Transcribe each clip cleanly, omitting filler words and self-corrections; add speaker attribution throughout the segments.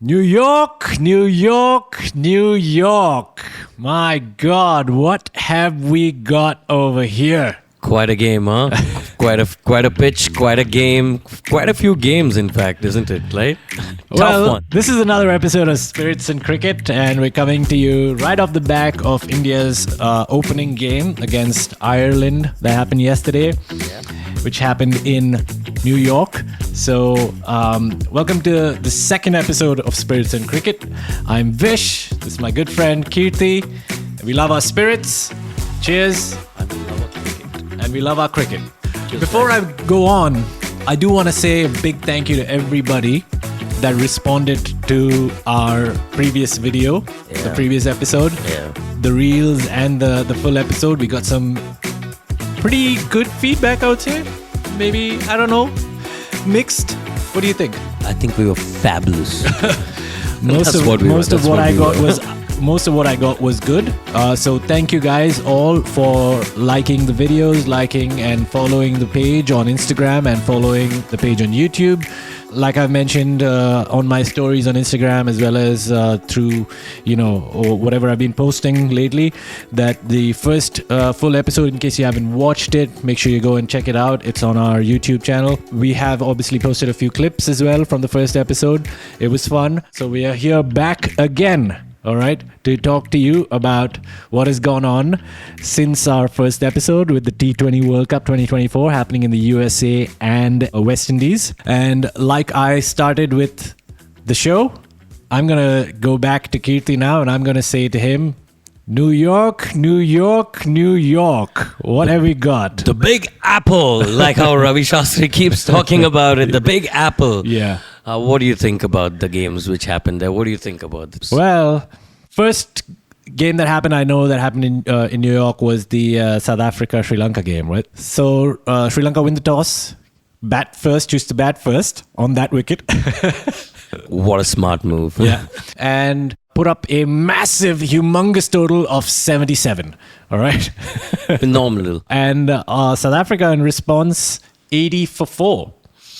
Speaker 1: New York, New York, New York. My God, what have we got over here?
Speaker 2: Quite a game, huh? quite a pitch, quite a game, quite a few games, in fact, isn't it? Right? Tough one.
Speaker 1: This is another episode of Spirits and Cricket, and we're coming to you right off the back of India's opening game against Ireland that happened yesterday, which happened in New York. So, welcome to the second episode of Spirits and Cricket. I'm Vish. This is my good friend Kirthi. We love our spirits. Cheers. And we love our cricket. Before I go on, I do want to say a big thank you to everybody that responded to our previous video, the previous episode, the reels and the full episode. We got some pretty good feedback, I would say. Maybe, I don't know, mixed. What do you think?
Speaker 2: I think we were fabulous.
Speaker 1: Most of what I got was good. So thank you guys all for liking the videos, liking and following the page on Instagram and following the page on YouTube. Like I've mentioned on my stories on Instagram, as well as through, or whatever I've been posting lately, that the first full episode, in case you haven't watched it, make sure you go and check it out. It's on our YouTube channel. We have obviously posted a few clips as well from the first episode. It was fun. So we are here back again. All right, to talk to you about what has gone on since our first episode with the T20 World Cup 2024 happening in the USA and West Indies. And like I started with the show, I'm going to go back to Kirthi now and I'm going to say to him, New York, New York, New York. What have we got?
Speaker 2: The Big Apple, like how Ravi Shastri keeps talking about it. The Big Apple.
Speaker 1: Yeah.
Speaker 2: What do you think about the games which happened there? What do you think about this?
Speaker 1: Well, first game that happened, I know that happened in New York, was the South Africa-Sri Lanka game, right? So Sri Lanka win the toss, choose to bat first on that wicket.
Speaker 2: What a smart move.
Speaker 1: Yeah. And put up a massive, humongous total of 77. All right.
Speaker 2: Phenomenal.
Speaker 1: And South Africa in response, 80 for 4.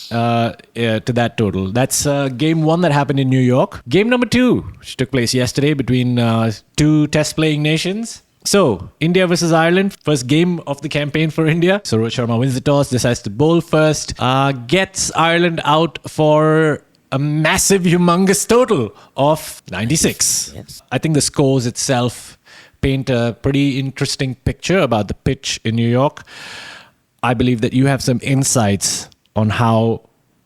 Speaker 1: To that total. That's game one that happened in New York. Game number two, which took place yesterday between two test-playing nations. So, India versus Ireland, first game of the campaign for India. So, Rohit Sharma wins the toss, decides to bowl first, gets Ireland out for a massive, humongous total of 96.
Speaker 2: Yes.
Speaker 1: I think the scores itself paint a pretty interesting picture about the pitch in New York. I believe that you have some insights on how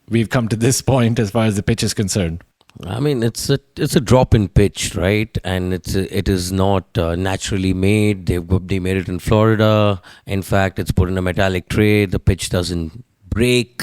Speaker 1: we've come to this point as far as the pitch is concerned.
Speaker 2: I mean, it's a drop in pitch, right? And it is not naturally made. They made it in Florida. In fact, it's put in a metallic tray. The pitch doesn't break,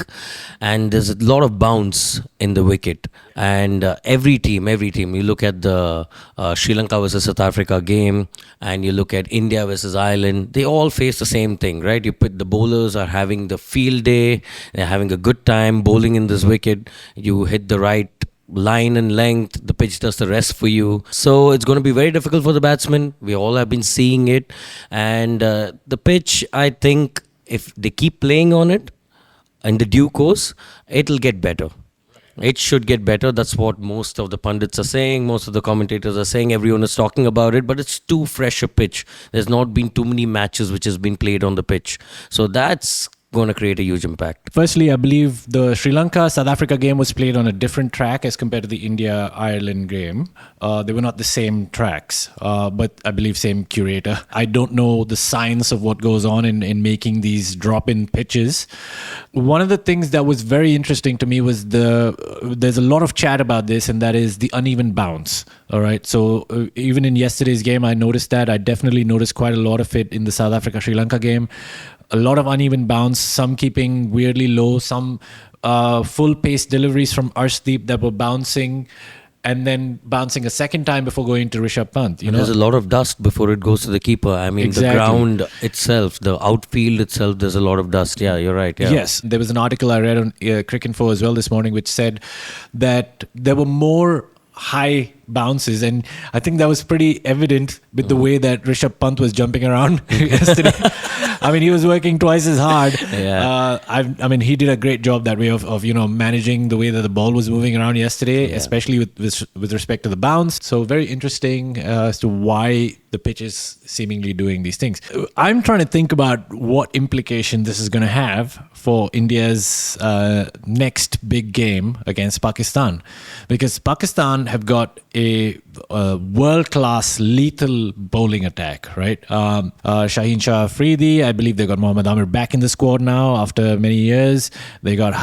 Speaker 2: and there's a lot of bounce in the wicket. And every team, you look at the Sri Lanka versus South Africa game, and you look at India versus Ireland, they all face the same thing, right? The bowlers are having the field day, they're having a good time bowling in this wicket. You hit the right line and length, the pitch does the rest for you. So it's going to be very difficult for the batsmen. We all have been seeing it. And the pitch, I think, if they keep playing on it, in the due course, it'll get better. It should get better. That's what most of the pundits are saying. Most of the commentators are saying. Everyone is talking about it, but it's too fresh a pitch. There's not been too many matches which has been played on the pitch. So that's going to create a huge impact.
Speaker 1: Firstly, I believe the Sri Lanka-South Africa game was played on a different track as compared to the India-Ireland game. They were not the same tracks, but I believe same curator. I don't know the science of what goes on in making these drop-in pitches. One of the things that was very interesting to me was there's a lot of chat about this, and that is the uneven bounce. All right. So even in yesterday's game, I noticed that. I definitely noticed quite a lot of it in the South Africa-Sri Lanka game. A lot of uneven bounce, some keeping weirdly low, some full pace deliveries from Arshdeep that were bouncing and then bouncing a second time before going to Rishabh Pant.
Speaker 2: There's a lot of dust before it goes to the keeper. I mean,
Speaker 1: exactly.
Speaker 2: The ground itself, the outfield itself, there's a lot of dust. Yeah, you're right. Yeah.
Speaker 1: Yes. There was an article I read on Cricinfo as well this morning which said that there were more high bounces, and I think that was pretty evident with the way that Rishabh Pant was jumping around yesterday. I mean, he was working twice as hard.
Speaker 2: Yeah.
Speaker 1: I mean, he did a great job that way of managing the way that the ball was moving around yesterday, especially with respect to the bounce. So very interesting as to why the pitch is seemingly doing these things. I'm trying to think about what implication this is going to have for India's next big game against Pakistan, because Pakistan have got a world-class lethal bowling attack, right? Shaheen Shah Afridi, I believe they got Mohammad Amir back in the squad now after many years. They got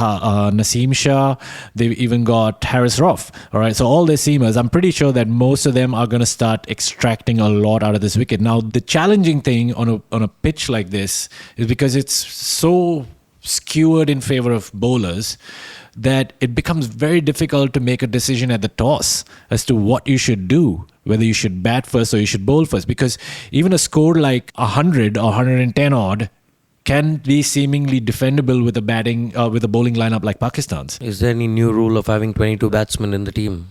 Speaker 1: Naseem Shah. They've even got Haris Rauf. All right, so all their seamers, I'm pretty sure that most of them are going to start extracting a lot out of this wicket. Now, the challenging thing on a pitch like this is because it's so skewered in favor of bowlers that it becomes very difficult to make a decision at the toss as to what you should do, whether you should bat first or you should bowl first, because even a score like 100 or 110 odd can be seemingly defendable with a bowling lineup like Pakistan's.
Speaker 2: Is there any new rule of having 22 batsmen in the team?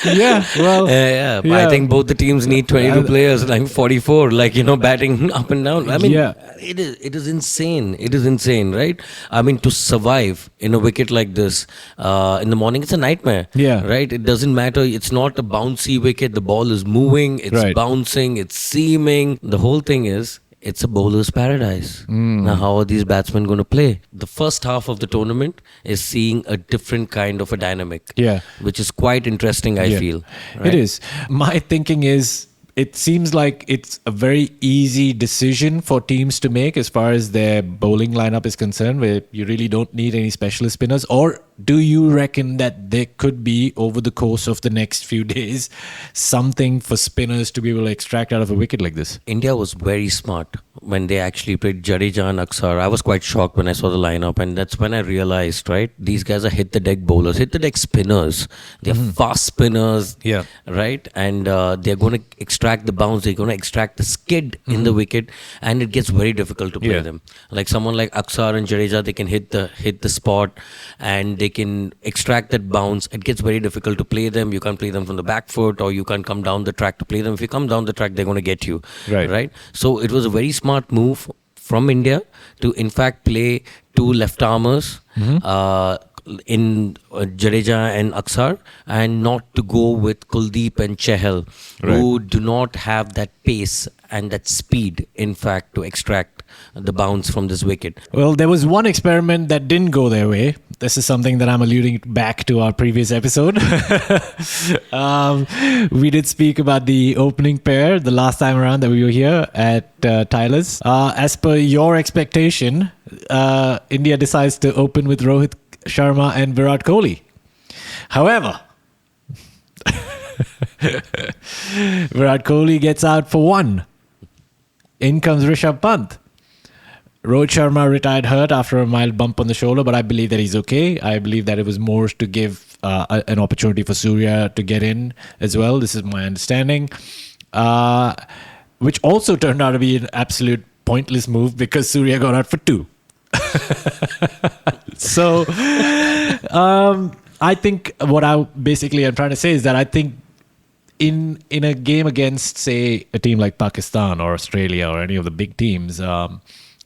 Speaker 1: Yeah, well,
Speaker 2: yeah. I think both the teams need 22 players, like 44, batting up and down. I mean, it is insane. It is insane, right? I mean, to survive in a wicket like this in the morning, it's a nightmare.
Speaker 1: Yeah,
Speaker 2: right. It doesn't matter. It's not a bouncy wicket. The ball is moving. It's bouncing. It's seaming. The whole thing is, it's a bowler's paradise. Now, how are these batsmen going to play? The first half of the tournament is seeing a different kind of a dynamic, which is quite interesting, I feel. Right?
Speaker 1: It is. My thinking is, it seems like it's a very easy decision for teams to make as far as their bowling lineup is concerned, where you really don't need any specialist spinners. Or do you reckon that there could be, over the course of the next few days, something for spinners to be able to extract out of a wicket like this?
Speaker 2: India was very smart when they actually played Jadeja and Aksar. I was quite shocked when I saw the lineup, and that's when I realized, right, these guys are hit-the-deck bowlers, hit-the-deck spinners. They're fast spinners, right? And they're going to extract the bounce, they're going to extract the skid in the wicket, and it gets very difficult to play them. Like someone like Aksar and Jadeja, they can hit the spot, and they can extract that bounce. It gets very difficult to play them. You can't play them from the back foot, or you can't come down the track to play them. If you come down the track, they're going to get you. Right? So it was a very smart move from India to, in fact, play two left-armers in Jadeja and Aksar, and not to go with Kuldeep and Chahal, who do not have that pace and that speed, in fact, to extract the bounce from this wicket.
Speaker 1: Well, there was one experiment that didn't go their way. This is something that I'm alluding back to our previous episode. We did speak about the opening pair the last time around that we were here at Tyler's. As per your expectation, India decides to open with Rohit Sharma and Virat Kohli. However, Virat Kohli gets out for one. In comes Rishabh Pant. Rohit Sharma retired hurt after a mild bump on the shoulder, but I believe that he's okay. I believe that it was more to give an opportunity for Surya to get in as well. This is my understanding. Which also turned out to be an absolute pointless move, because Surya got out for two. So, I think what I'm trying to say is that I think in a game against, say, a team like Pakistan or Australia or any of the big teams,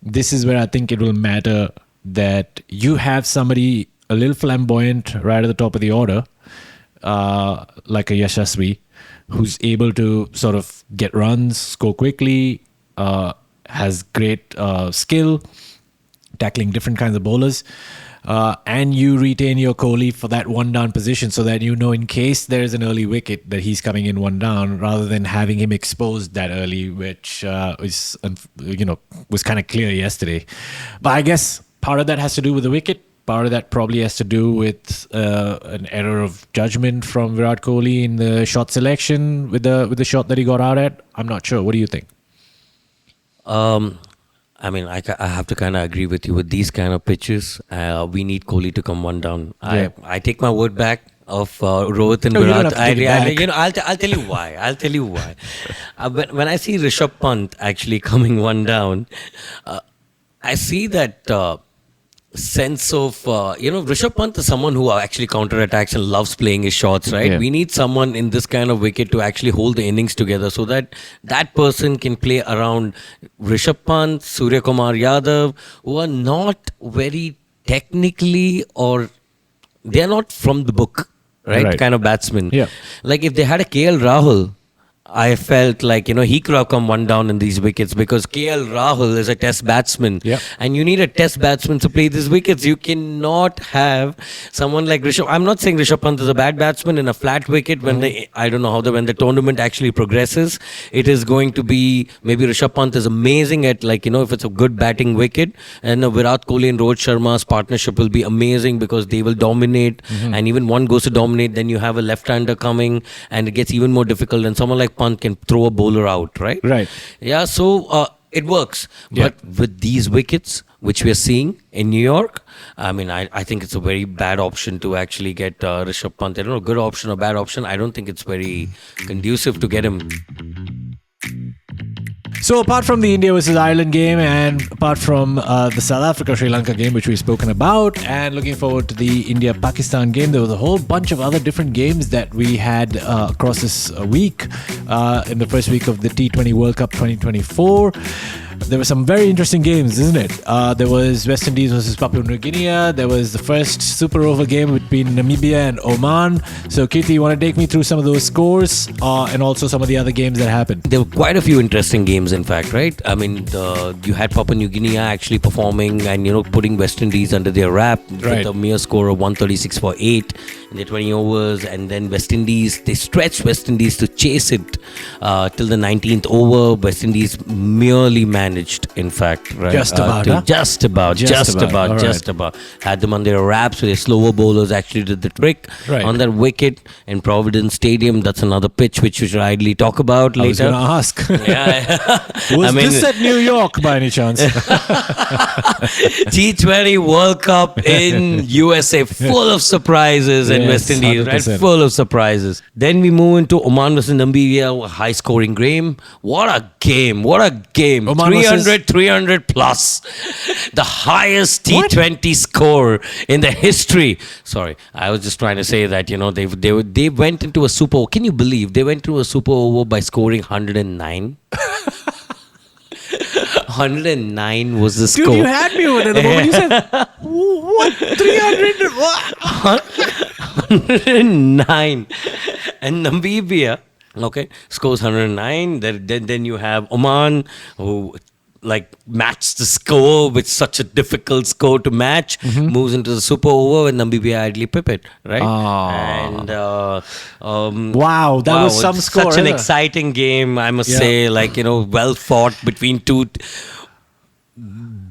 Speaker 1: this is where I think it will matter that you have somebody a little flamboyant right at the top of the order, like a Yashasvi, who's able to sort of get runs, score quickly, has great skill, tackling different kinds of bowlers, and you retain your Kohli for that one down position, so that you know, in case there is an early wicket, that he's coming in one down, rather than having him exposed that early, which was kind of clear yesterday. But I guess part of that has to do with the wicket. Part of that probably has to do with an error of judgment from Virat Kohli in the shot selection with the shot that he got out at. I'm not sure. What do you think?
Speaker 2: I mean, I have to kind of agree with you with these kind of pitches. We need Kohli to come one down. I take my word back of Rohit and Virat. I'll tell you why. When I see Rishabh Pant actually coming one down, I see that sense of, Rishabh Pant is someone who actually counterattacks and loves playing his shots, right?
Speaker 1: Yeah.
Speaker 2: We need someone in this kind of wicket to actually hold the innings together so that that person can play around Rishabh Pant, Surya Kumar Yadav, who are not very technically, or they're not from the book, right? Kind of batsmen.
Speaker 1: Yeah.
Speaker 2: Like if they had a KL Rahul, I felt like, he could have come one down in these wickets, because KL Rahul is a test batsman.
Speaker 1: Yeah.
Speaker 2: And you need a test batsman to play these wickets. You cannot have someone like Rishabh. I'm not saying Rishabh Pant is a bad batsman in a flat wicket. When when the tournament actually progresses, it is going to be, maybe Rishabh Pant is amazing at, if it's a good batting wicket. And Virat Kohli and Rohit Sharma's partnership will be amazing, because they will dominate. And even one goes to dominate, then you have a left-hander coming, and it gets even more difficult. And someone like Pant can throw a bowler out, right?
Speaker 1: Right.
Speaker 2: Yeah, so it works.
Speaker 1: Yeah.
Speaker 2: But with these wickets, which we are seeing in New York, I think it's a very bad option to actually get Rishabh Pant. I don't know, good option or bad option. I don't think it's very conducive to get him.
Speaker 1: So apart from the India versus Ireland game, and apart from the South Africa-Sri Lanka game, which we've spoken about, and looking forward to the India-Pakistan game, there was a whole bunch of other different games that we had across this week in the first week of the T20 World Cup 2024. There were some very interesting games, isn't it? There was West Indies versus Papua New Guinea. There was the first Super Over game between Namibia and Oman. So, Kirthi, you want to take me through some of those scores and also some of the other games that happened?
Speaker 2: There were quite a few interesting games, in fact, right? You had Papua New Guinea actually performing and, putting West Indies under their wrap with a mere score of 136 for 8 in their 20 overs. And then West Indies, they stretched West Indies to chase it till the 19th over. West Indies merely managed, in fact, right? Just about. Had them on their wraps, so their slower bowlers actually did the trick on that wicket in Providence Stadium. That's another pitch which we should idly talk about later.
Speaker 1: I was going to ask. Was this at New York by any chance?
Speaker 2: T20 World Cup in USA, full of surprises, and West Indies, 100%. Right? Full of surprises. Then we move into Oman versus Namibia, a high-scoring game. What a game! Oman 300 plus. The highest T20 score in the history. Sorry, I was just trying to say that, they went into a super. Can you believe they went into a super over by scoring 109? 109 was the score.
Speaker 1: Dude, you had me over there the moment you said, what? 300? What?
Speaker 2: 109. And Namibia, scores 109. Then you have Oman, who matched the score with such a difficult score to match, moves into the super over with Namibia idly pip it, right? And
Speaker 1: wow, that was some score.
Speaker 2: Such an exciting game, I must say. Well fought between two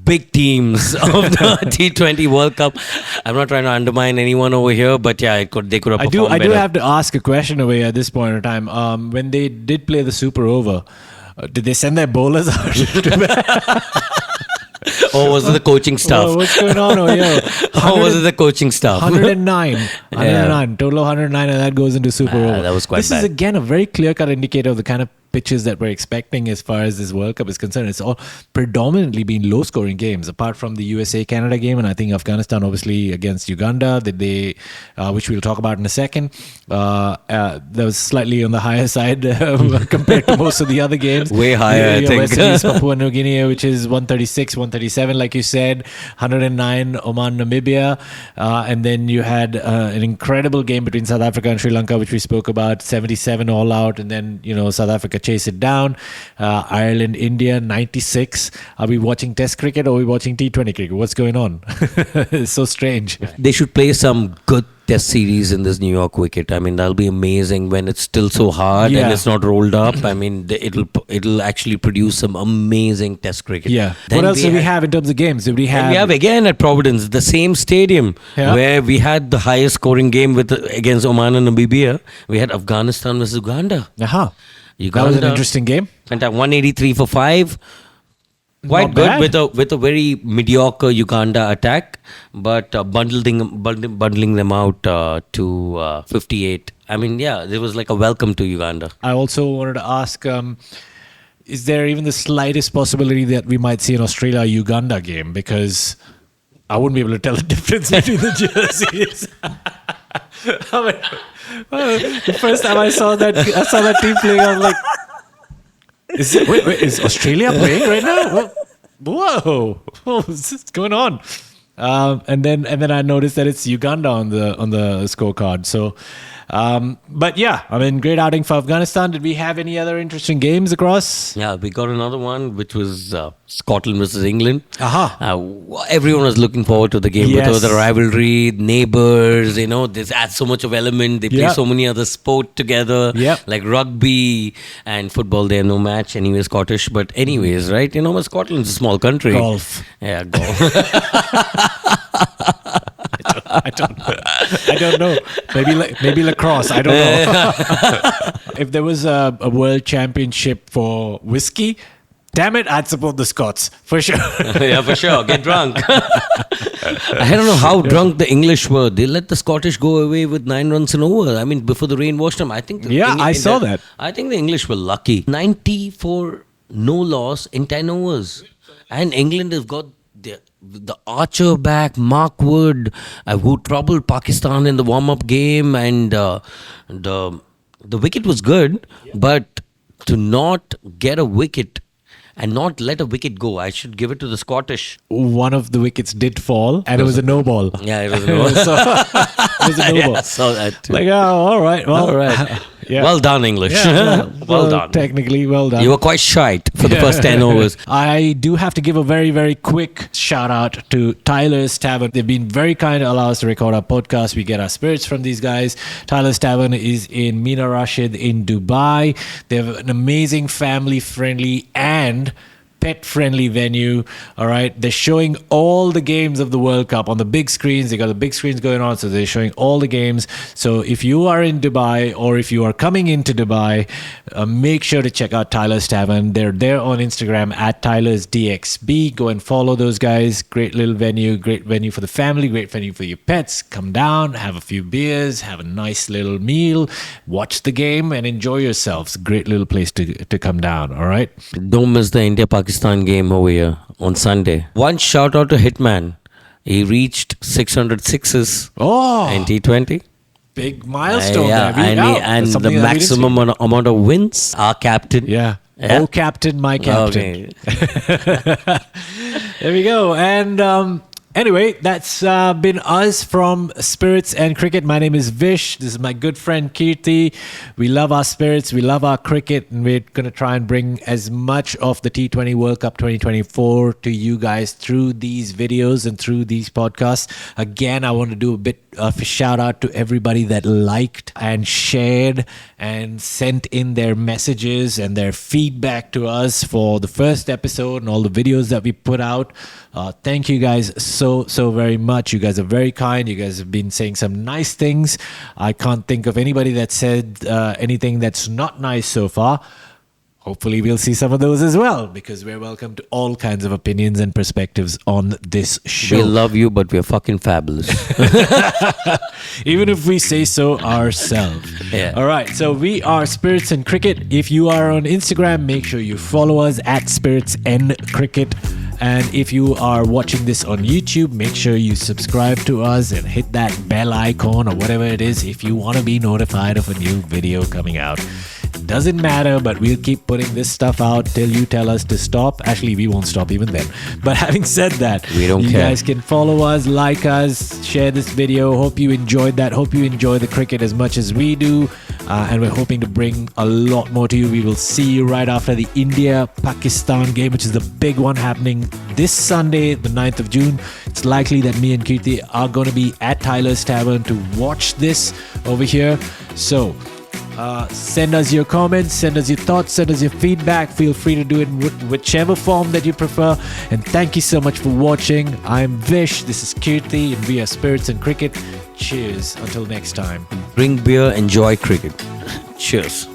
Speaker 2: big teams of the T20 World Cup. I'm not trying to undermine anyone over here, but they could have performed better.
Speaker 1: I do have to ask a question away at this point in time. When they did play the super over, did they send their bowlers out to bed?
Speaker 2: Or was it the coaching staff?
Speaker 1: Oh, what's going on over here?
Speaker 2: Or was it the coaching staff?
Speaker 1: 109. Total of 109, and that goes into super over.
Speaker 2: That was quite bad.
Speaker 1: This is, again, a very clear-cut indicator of the kind of pitches that we're expecting as far as this World Cup is concerned. It's all predominantly been low-scoring games, apart from the USA-Canada game, and I think Afghanistan, obviously, against Uganda, which we'll talk about in a second. That was slightly on the higher side compared to most of the other games.
Speaker 2: Way higher, I think.
Speaker 1: West Indies, Papua New Guinea, which is 136, 137, like you said, 109, Oman, Namibia, and then you had an incredible game between South Africa and Sri Lanka, which we spoke about, 77 all out, and then, South Africa chase it down. Ireland, India, 96. Are we watching Test cricket or are we watching T20 cricket? What's going on? It's so strange.
Speaker 2: They should play some good Test series in this New York wicket. That'll be amazing when it's still so hard and it's not rolled up. It'll actually produce some amazing Test cricket.
Speaker 1: Yeah. What else do we have in terms of games? We have
Speaker 2: again at Providence, the same stadium where we had the highest scoring game against Oman and Namibia. We had Afghanistan versus Uganda.
Speaker 1: That was an interesting game.
Speaker 2: Went at 183 for 5. Quite good with a very mediocre Uganda attack, but bundling them out to 58. There was like a welcome to Uganda.
Speaker 1: I also wanted to ask, is there even the slightest possibility that we might see an Australia-Uganda game? Because I wouldn't be able to tell the difference between the jerseys. The first time I saw that team playing, I was like, is Australia playing right now? Whoa, what's going on? And then I noticed that it's Uganda on the scorecard. So, but yeah, I mean, great outing for Afghanistan. Did we have any other interesting games across?
Speaker 2: Yeah, we got another one, which was Scotland versus England.
Speaker 1: Aha.
Speaker 2: Everyone was looking forward to the game because of the rivalry, neighbors. This adds so much of element. They play so many other sport together, like rugby and football. They have no match anyway, Scottish. But anyways, right? Scotland's a small country.
Speaker 1: Golf.
Speaker 2: Yeah, golf.
Speaker 1: I don't know. Maybe lacrosse. I don't know. If there was a world championship for whiskey, damn it, I'd support the Scots for sure.
Speaker 2: Yeah, for sure. Get drunk. I don't know how drunk the English were. They let the Scottish go away with 9 runs and over. I mean, before the rain washed them. I think.
Speaker 1: I saw that.
Speaker 2: I think the English were lucky. 94 no loss in 10 overs, and England have got the archer back, Mark Wood, who troubled Pakistan in the warm-up game, and the wicket was good, but to not get a wicket and not let a wicket go, I should give it to the Scottish.
Speaker 1: One of the wickets did fall, and it was a no ball.
Speaker 2: Yeah, it was a no ball.
Speaker 1: It was a no ball.
Speaker 2: I saw that too.
Speaker 1: Like, all right. Well,
Speaker 2: all right. Yeah. Well done, English.
Speaker 1: Yeah,
Speaker 2: well done.
Speaker 1: Technically, well done.
Speaker 2: You were quite shite for the first 10 overs.
Speaker 1: I do have to give a very, very quick shout out to Tyler's Tavern. They've been very kind to allow us to record our podcast. We get our spirits from these guys. Tyler's Tavern is in Mina Rashid in Dubai. They have an amazing family-friendly and pet-friendly venue. All right, they're showing all the games of the World Cup on the big screens. They got the big screens going on, so they're showing all the games. So if you are in Dubai or if you are coming into Dubai, make sure to check out Tyler's Tavern. They're there on Instagram at Tyler's DXB. Go and follow those guys. Great little venue, great venue for the family, great venue for your pets. Come down, have a few beers, have a nice little meal, watch the game, and enjoy yourselves. Great little place to come down. All right.
Speaker 2: Don't miss the India-Pakistan game over here on Sunday. One shout out to Hitman. He reached 600 sixes in T20.
Speaker 1: Big milestone.
Speaker 2: And the maximum amount of wins. Our captain.
Speaker 1: Yeah. Oh, captain, my captain. Okay. There we go. And anyway, that's been us from Spirits and Cricket. My name is Vish. This is my good friend Kirthi. We love our spirits. We love our cricket. And we're going to try and bring as much of the T20 World Cup 2024 to you guys through these videos and through these podcasts. Again, I want to do a bit of a shout out to everybody that liked and shared and sent in their messages and their feedback to us for the first episode and all the videos that we put out. Thank you guys so very much. You guys are very kind. You guys have been saying some nice things. I can't think of anybody that said anything that's not nice so far. Hopefully we'll see some of those as well, because we're welcome to all kinds of opinions and perspectives on this show.
Speaker 2: We love you, but we're fucking fabulous.
Speaker 1: Even if we say so ourselves.
Speaker 2: Yeah.
Speaker 1: All right, so we are Spirits and Cricket. If you are on Instagram, make sure you follow us at Spirits and Cricket. And if you are watching this on YouTube, make sure you subscribe to us and hit that bell icon or whatever it is if you want to be notified of a new video coming out. Doesn't matter, but we'll keep putting this stuff out till you tell us to stop. Actually, we won't stop even then. But having said that,
Speaker 2: we don't care.
Speaker 1: You guys can follow us, like us, share this video. Hope you enjoyed that. Hope you enjoy the cricket as much as we do. And we're hoping to bring a lot more to you. We will see you right after the India-Pakistan game, which is the big one happening this Sunday, the 9th of June. It's likely that me and Kirthi are going to be at Tyler's Tavern to watch this over here. So send us your comments, send us your thoughts, send us your feedback. Feel free to do it in whichever form that you prefer. And thank you so much for watching. I'm Vish, this is Kirthi, and we are Spirits and Cricket. Cheers. Until next time.
Speaker 2: Drink beer, enjoy cricket. Cheers.